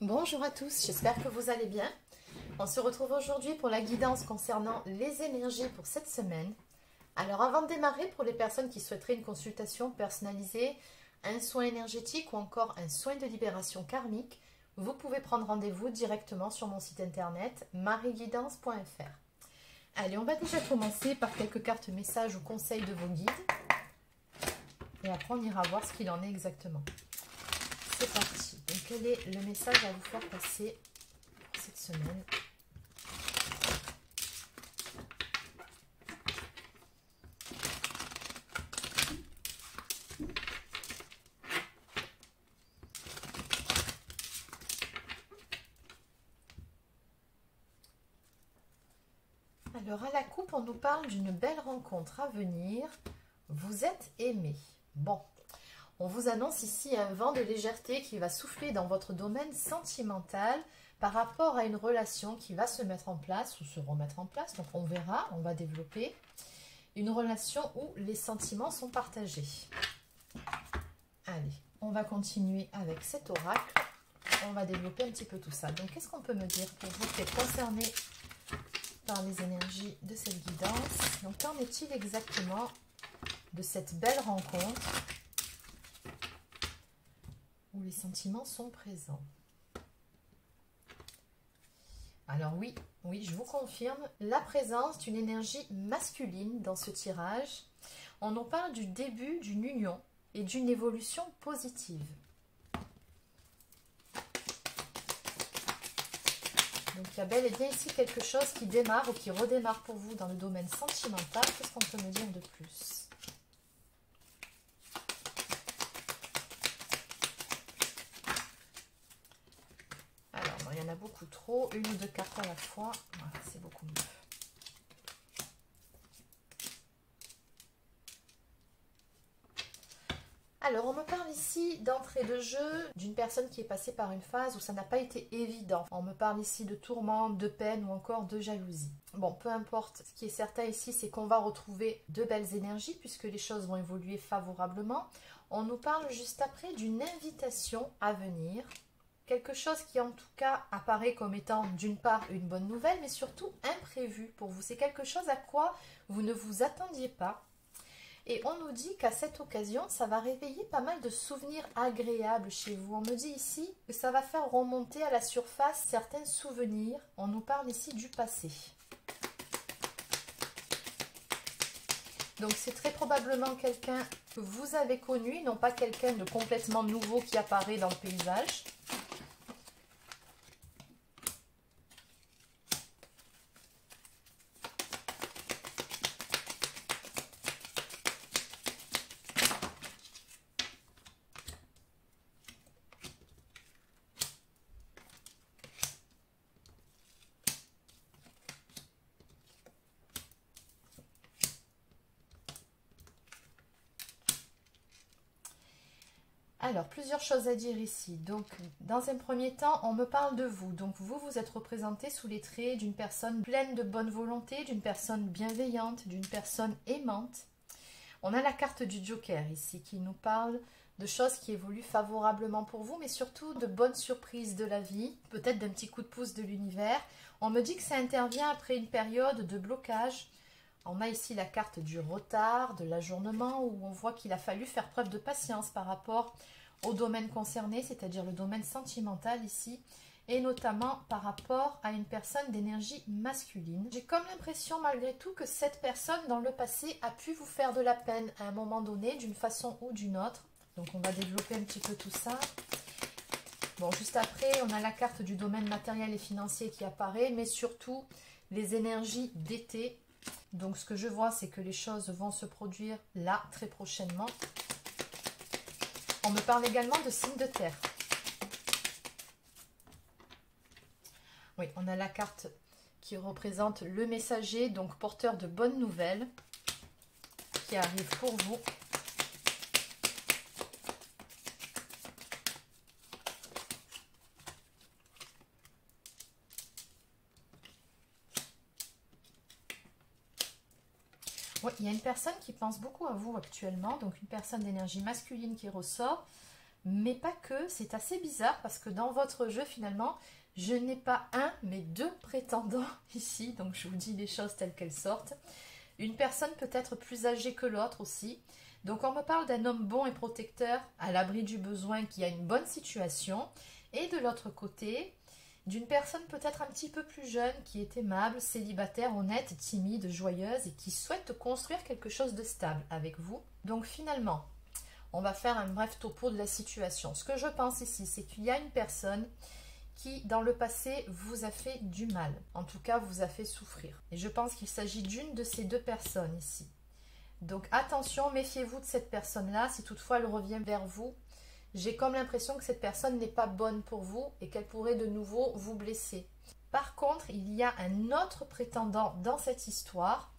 Bonjour à tous, j'espère que vous allez bien. On se retrouve aujourd'hui pour la guidance concernant les énergies pour cette semaine. Alors avant de démarrer, pour les personnes qui souhaiteraient une consultation personnalisée, un soin énergétique ou encore un soin de libération karmique, vous pouvez prendre rendez-vous directement sur mon site internet marieguidance.fr. Allez, on va déjà commencer par quelques cartes messages ou conseils de vos guides. Et après on ira voir ce qu'il en est exactement. C'est parti. Donc, quel est le message à vous faire passer pour cette semaine? Alors, à la coupe, on nous parle d'une belle rencontre à venir. Vous êtes aimé. Bon. On vous annonce ici un vent de légèreté qui va souffler dans votre domaine sentimental par rapport à une relation qui va se mettre en place ou se remettre en place. Donc on verra, on va développer une relation où les sentiments sont partagés. Allez, on va continuer avec cet oracle. On va développer un petit peu tout ça. Donc qu'est-ce qu'on peut me dire pour vous qui êtes concerné par les énergies de cette guidance? Donc qu'en est-il exactement de cette belle rencontre où les sentiments sont présents? Alors oui, je vous confirme la présence d'une énergie masculine dans ce tirage. On nous parle du début d'une union et d'une évolution positive. Donc il y a bel et bien ici quelque chose qui démarre ou qui redémarre pour vous dans le domaine sentimental. Qu'est-ce qu'on peut me dire de plus? Il y en a beaucoup trop, une ou deux cartes à la fois, voilà, c'est beaucoup mieux. Alors, on me parle ici d'entrée de jeu d'une personne qui est passée par une phase où ça n'a pas été évident. On me parle ici de tourments, de peine ou encore de jalousie. Bon, peu importe, ce qui est certain ici, c'est qu'on va retrouver de belles énergies puisque les choses vont évoluer favorablement. On nous parle juste après d'une invitation à venir. Quelque chose qui en tout cas apparaît comme étant d'une part une bonne nouvelle, mais surtout imprévu pour vous. C'est quelque chose à quoi vous ne vous attendiez pas. Et on nous dit qu'à cette occasion, ça va réveiller pas mal de souvenirs agréables chez vous. On me dit ici que ça va faire remonter à la surface certains souvenirs. On nous parle ici du passé. Donc c'est très probablement quelqu'un que vous avez connu, non pas quelqu'un de complètement nouveau qui apparaît dans le paysage. Alors, plusieurs choses à dire ici. Donc, dans un premier temps, on me parle de vous. Donc, vous êtes représenté sous les traits d'une personne pleine de bonne volonté, d'une personne bienveillante, d'une personne aimante. On a la carte du Joker ici qui nous parle de choses qui évoluent favorablement pour vous, mais surtout de bonnes surprises de la vie, peut-être d'un petit coup de pouce de l'univers. On me dit que ça intervient après une période de blocage. On a ici la carte du retard, de l'ajournement, où on voit qu'il a fallu faire preuve de patience par rapport au domaine concerné, c'est-à-dire le domaine sentimental ici, et notamment par rapport à une personne d'énergie masculine. J'ai comme l'impression malgré tout que cette personne dans le passé a pu vous faire de la peine à un moment donné, d'une façon ou d'une autre. Donc on va développer un petit peu tout ça. Bon, juste après, on a la carte du domaine matériel et financier qui apparaît, mais surtout les énergies d'été. Donc ce que je vois, c'est que les choses vont se produire là, très prochainement. On me parle également de signes de terre. Oui, on a la carte qui représente le messager, donc porteur de bonnes nouvelles, qui arrive pour vous. Il y a une personne qui pense beaucoup à vous actuellement, donc une personne d'énergie masculine qui ressort. mais pas que. C'est assez bizarre parce que dans votre jeu, finalement, je n'ai pas un, mais deux prétendants ici. Donc, je vous dis les choses telles qu'elles sortent. Une personne peut-être plus âgée que l'autre aussi. Donc, on me parle d'un homme bon et protecteur, à l'abri du besoin, qui a une bonne situation. Et de l'autre côté, d'une personne peut-être un petit peu plus jeune, qui est aimable, célibataire, honnête, timide, joyeuse et qui souhaite construire quelque chose de stable avec vous. Donc, finalement, on va faire un bref topo de la situation. Ce que je pense ici, c'est qu'il y a une personne qui, dans le passé, vous a fait du mal. En tout cas, vous a fait souffrir. Et je pense qu'il s'agit d'une de ces deux personnes ici. Donc, attention, méfiez-vous de cette personne-là. Si toutefois elle revient vers vous, j'ai comme l'impression que cette personne n'est pas bonne pour vous et qu'elle pourrait de nouveau vous blesser. Par contre, il y a un autre prétendant dans cette histoire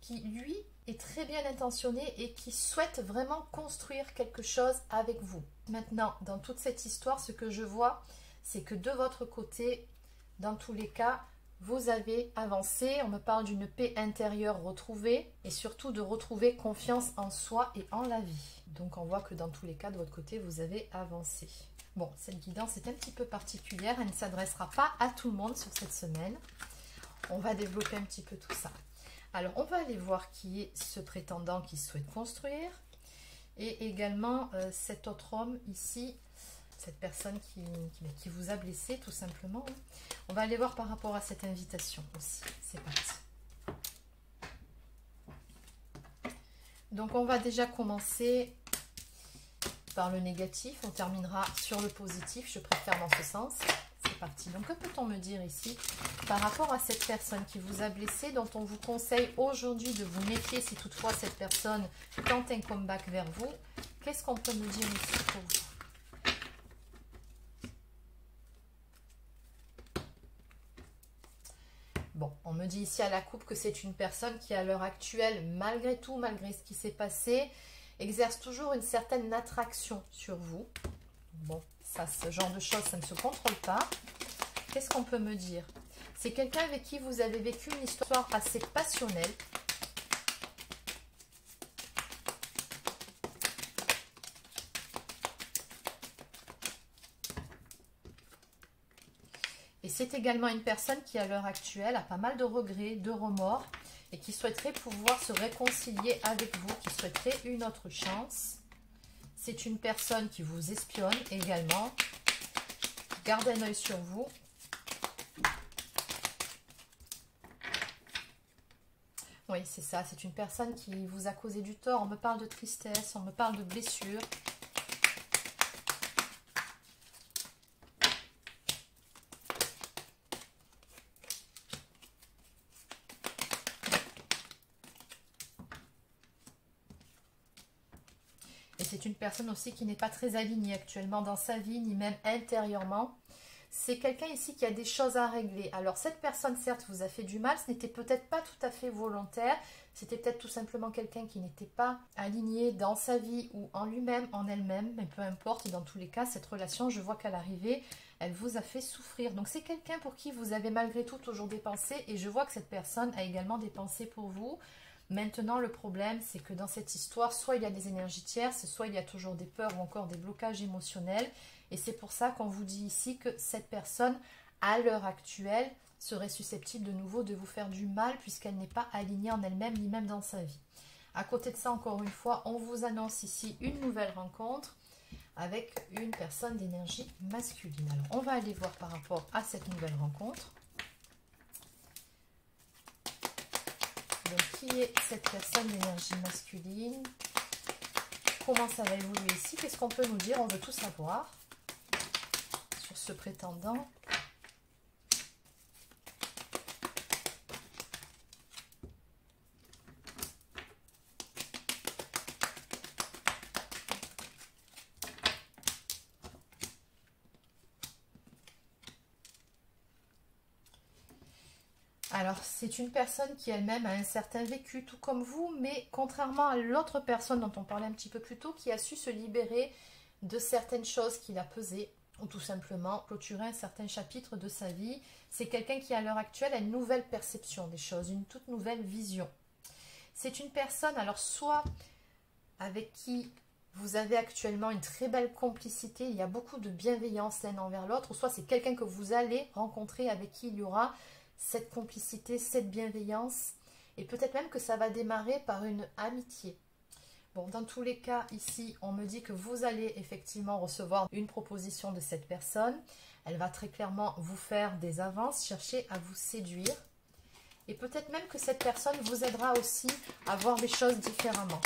qui, lui, est très bien intentionné et qui souhaite vraiment construire quelque chose avec vous. Maintenant, dans toute cette histoire, ce que je vois, c'est que de votre côté, dans tous les cas, vous avez avancé. On me parle d'une paix intérieure retrouvée et surtout de retrouver confiance en soi et en la vie. Donc, on voit que dans tous les cas, de votre côté, vous avez avancé. Bon, cette guidance est un petit peu particulière. Elle ne s'adressera pas à tout le monde sur cette semaine. On va développer un petit peu tout ça. Alors, on va aller voir qui est ce prétendant qui souhaite construire. Et également, cet autre homme ici, cette personne qui vous a blessé, tout simplement. On va aller voir par rapport à cette invitation aussi. C'est parti. Donc, on va déjà commencer par le négatif. On terminera sur le positif. Je préfère dans ce sens. C'est parti. Donc, que peut-on me dire ici par rapport à cette personne qui vous a blessé, dont on vous conseille aujourd'hui de vous méfier si toutefois cette personne tente un comeback vers vous? Qu'est-ce qu'on peut me dire ici pour vous? Bon, on me dit ici à la coupe que c'est une personne qui, à l'heure actuelle, malgré tout, malgré ce qui s'est passé, exerce toujours une certaine attraction sur vous. Bon, ça, ce genre de choses, ça ne se contrôle pas. Qu'est-ce qu'on peut me dire? C'est quelqu'un avec qui vous avez vécu une histoire assez passionnelle. Et c'est également une personne qui, à l'heure actuelle, a pas mal de regrets, de remords et qui souhaiterait pouvoir se réconcilier avec vous, qui souhaiterait une autre chance. C'est une personne qui vous espionne également. Garde un œil sur vous. Oui, c'est ça. C'est une personne qui vous a causé du tort. On me parle de tristesse, on me parle de blessure. Et c'est une personne aussi qui n'est pas très alignée actuellement dans sa vie, ni même intérieurement. C'est quelqu'un ici qui a des choses à régler. Alors, cette personne, certes, vous a fait du mal. Ce n'était peut-être pas tout à fait volontaire. C'était peut-être tout simplement quelqu'un qui n'était pas aligné dans sa vie ou en lui-même, en elle-même. Mais peu importe, dans tous les cas, cette relation, je vois qu'à l'arrivée, elle vous a fait souffrir. Donc, c'est quelqu'un pour qui vous avez malgré tout toujours des pensées. Et je vois que cette personne a également des pensées pour vous. Maintenant, le problème, c'est que dans cette histoire, soit il y a des énergies tierces, soit il y a toujours des peurs ou encore des blocages émotionnels. Et c'est pour ça qu'on vous dit ici que cette personne, à l'heure actuelle, serait susceptible de nouveau de vous faire du mal puisqu'elle n'est pas alignée en elle-même ni même dans sa vie. À côté de ça, encore une fois, on vous annonce ici une nouvelle rencontre avec une personne d'énergie masculine. Alors, on va aller voir par rapport à cette nouvelle rencontre. Donc, qui est cette personne d'énergie masculine? Comment ça va évoluer ici? Qu'est-ce qu'on peut nous dire? On veut tout savoir sur ce prétendant. Alors, c'est une personne qui elle-même a un certain vécu, tout comme vous, mais contrairement à l'autre personne dont on parlait un petit peu plus tôt, qui a su se libérer de certaines choses qui la pesaient, ou tout simplement clôturer un certain chapitre de sa vie. C'est quelqu'un qui, à l'heure actuelle, a une nouvelle perception des choses, une toute nouvelle vision. C'est une personne, alors soit avec qui Vous avez actuellement une très belle complicité, il y a beaucoup de bienveillance l'un envers l'autre, ou soit c'est quelqu'un que vous allez rencontrer avec qui il y aura cette complicité, cette bienveillance, et peut-être même que ça va démarrer par une amitié. Bon, dans tous les cas, ici, on me dit que vous allez effectivement recevoir une proposition de cette personne. Elle va très clairement vous faire des avances, chercher à vous séduire. Et peut-être même que cette personne vous aidera aussi à voir les choses différemment.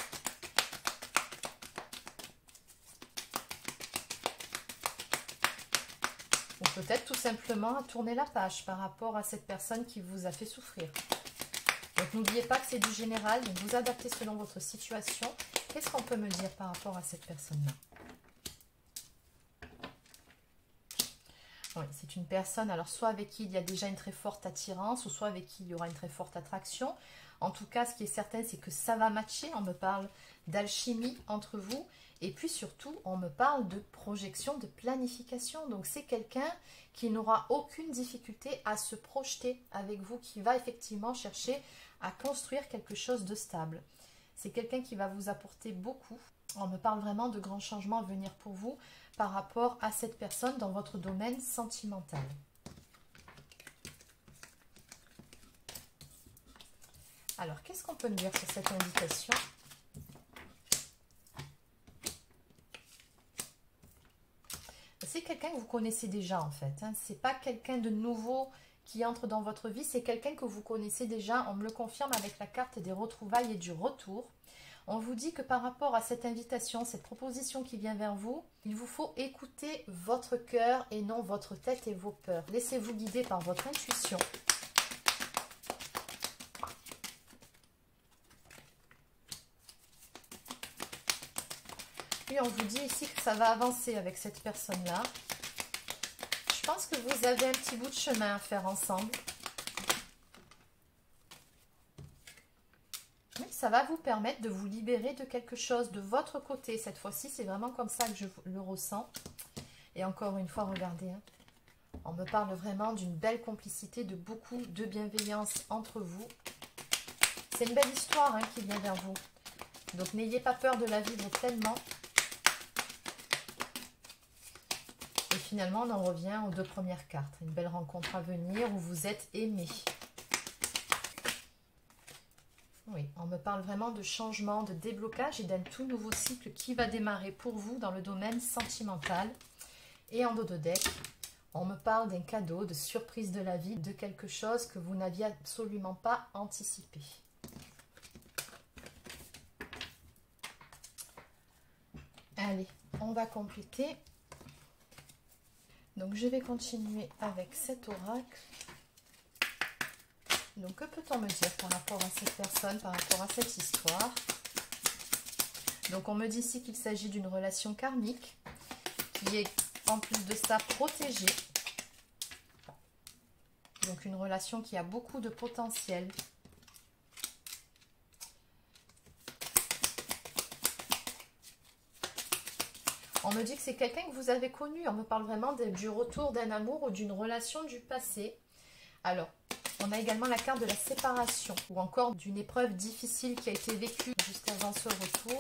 Ou peut-être tout simplement à tourner la page par rapport à cette personne qui vous a fait souffrir. Donc n'oubliez pas que c'est du général, donc vous adaptez selon votre situation. Qu'est-ce qu'on peut me dire par rapport à cette personne-là? Oui, c'est une personne, alors soit avec qui il y a déjà une très forte attirance, ou soit avec qui il y aura une très forte attraction. En tout cas, ce qui est certain, c'est que ça va matcher. On me parle d'alchimie entre vous. Et puis surtout, on me parle de projection, de planification. Donc c'est quelqu'un qui n'aura aucune difficulté à se projeter avec vous, qui va effectivement chercher à construire quelque chose de stable. C'est quelqu'un qui va vous apporter beaucoup. On me parle vraiment de grands changements à venir pour vous par rapport à cette personne dans votre domaine sentimental. Alors, qu'est-ce qu'on peut me dire sur cette indication? C'est quelqu'un que vous connaissez déjà en fait. Hein. Ce n'est pas quelqu'un de nouveau qui entre dans votre vie, c'est quelqu'un que vous connaissez déjà. On me le confirme avec la carte des retrouvailles et du retour. On vous dit que par rapport à cette invitation, cette proposition qui vient vers vous, il vous faut écouter votre cœur et non votre tête et vos peurs. Laissez-vous guider par votre intuition. Puis on vous dit ici que ça va avancer avec cette personne-là. Je pense que vous avez un petit bout de chemin à faire ensemble. Oui, ça va vous permettre de vous libérer de quelque chose de votre côté. Cette fois-ci, c'est vraiment comme ça que je le ressens. Et encore une fois, regardez. Hein, on me parle vraiment d'une belle complicité, de beaucoup de bienveillance entre vous. C'est une belle histoire hein, qui vient vers vous. Donc n'ayez pas peur de la vivre pleinement. Et finalement, on en revient aux deux premières cartes. Une belle rencontre à venir où vous êtes aimés. Oui, on me parle vraiment de changement, de déblocage et d'un tout nouveau cycle qui va démarrer pour vous dans le domaine sentimental. Et en dos de deck, on me parle d'un cadeau, de surprise de la vie, de quelque chose que vous n'aviez absolument pas anticipé. Allez, on va compléter. Donc, je vais continuer avec cet oracle. Donc, que peut-on me dire par rapport à cette personne, par rapport à cette histoire? Donc, on me dit ici qu'il s'agit d'une relation karmique qui est, en plus de ça, protégée. Donc, une relation qui a beaucoup de potentiel. On me dit que c'est quelqu'un que vous avez connu. On me parle vraiment du retour d'un amour ou d'une relation du passé. Alors, on a également la carte de la séparation ou encore d'une épreuve difficile qui a été vécue juste avant ce retour.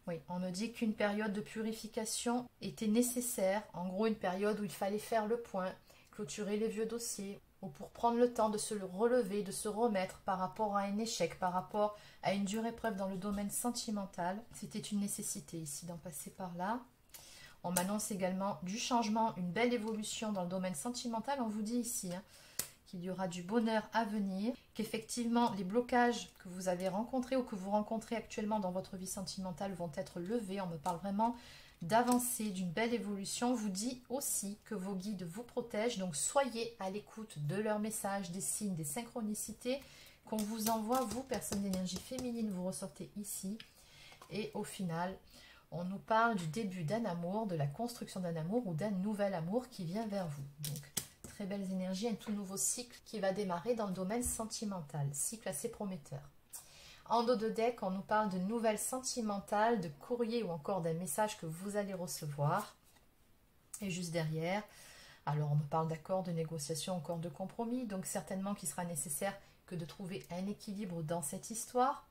Oui, on me dit qu'une période de purification était nécessaire. En gros, une période où il fallait faire le point, clôturer les vieux dossiers, ou pour prendre le temps de se relever, de se remettre par rapport à un échec, par rapport à une dure épreuve dans le domaine sentimental. C'était une nécessité ici d'en passer par là. On m'annonce également du changement, une belle évolution dans le domaine sentimental. On vous dit ici hein, qu'il y aura du bonheur à venir, qu'effectivement les blocages que vous avez rencontrés ou que vous rencontrez actuellement dans votre vie sentimentale vont être levés. On me parle vraiment d'avancer, d'une belle évolution. On vous dit aussi que vos guides vous protègent, donc soyez à l'écoute de leurs messages, des signes, des synchronicités qu'on vous envoie, vous, personne d'énergie féminine, vous ressortez ici. Et au final, on nous parle du début d'un amour, de la construction d'un amour ou d'un nouvel amour qui vient vers vous. Donc, très belles énergies, un tout nouveau cycle qui va démarrer dans le domaine sentimental. Cycle assez prometteur. En dos de deck, on nous parle de nouvelles sentimentales, de courrier ou encore d'un message que vous allez recevoir. Et juste derrière, alors on me parle d'accords, de négociations, encore de compromis. Donc certainement qu'il sera nécessaire que de trouver un équilibre dans cette histoire.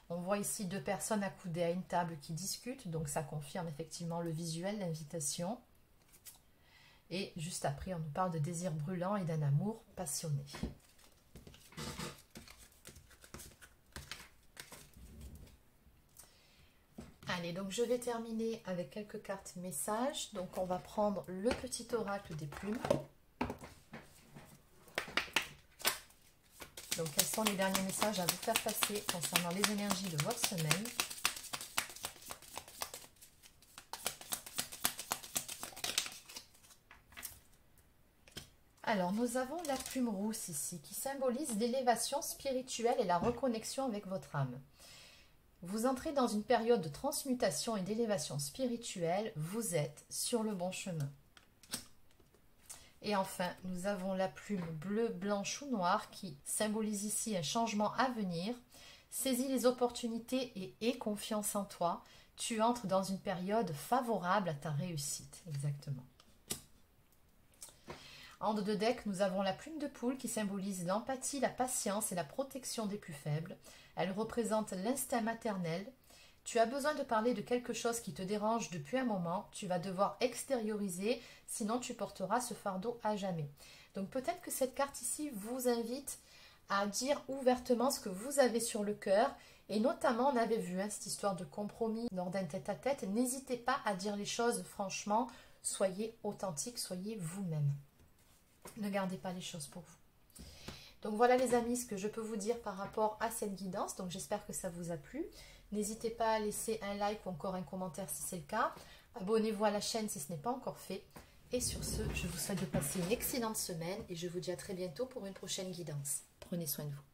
On voit ici deux personnes accoudées à une table qui discutent, donc ça confirme effectivement le visuel, l'invitation. Et juste après, on nous parle de désir brûlant et d'un amour passionné. Allez, donc je vais terminer avec quelques cartes messages. Donc on va prendre le petit oracle des plumes. Donc quels sont les derniers messages à vous faire passer concernant les énergies de votre semaine? Alors nous avons la plume rousse ici qui symbolise l'élévation spirituelle et la reconnexion avec votre âme. Vous entrez dans une période de transmutation et d'élévation spirituelle, vous êtes sur le bon chemin. Et enfin, nous avons la plume bleue, blanche ou noire qui symbolise ici un changement à venir. Saisis les opportunités et aie confiance en toi. Tu entres dans une période favorable à ta réussite. Exactement. En dos de deck, nous avons la plume de poule qui symbolise l'empathie, la patience et la protection des plus faibles. Elle représente l'instinct maternel. Tu as besoin de parler de quelque chose qui te dérange depuis un moment. Tu vas devoir extérioriser, sinon tu porteras ce fardeau à jamais. Donc peut-être que cette carte ici vous invite à dire ouvertement ce que vous avez sur le cœur. Et notamment, on avait vu cette histoire de compromis lors d'un tête-à-tête. N'hésitez pas à dire les choses franchement. Soyez authentique, soyez vous-même. Ne gardez pas les choses pour vous. Donc voilà les amis, ce que je peux vous dire par rapport à cette guidance. Donc j'espère que ça vous a plu. N'hésitez pas à laisser un like ou encore un commentaire si c'est le cas. Abonnez-vous à la chaîne si ce n'est pas encore fait. Et sur ce, je vous souhaite de passer une excellente semaine et je vous dis à très bientôt pour une prochaine guidance. Prenez soin de vous.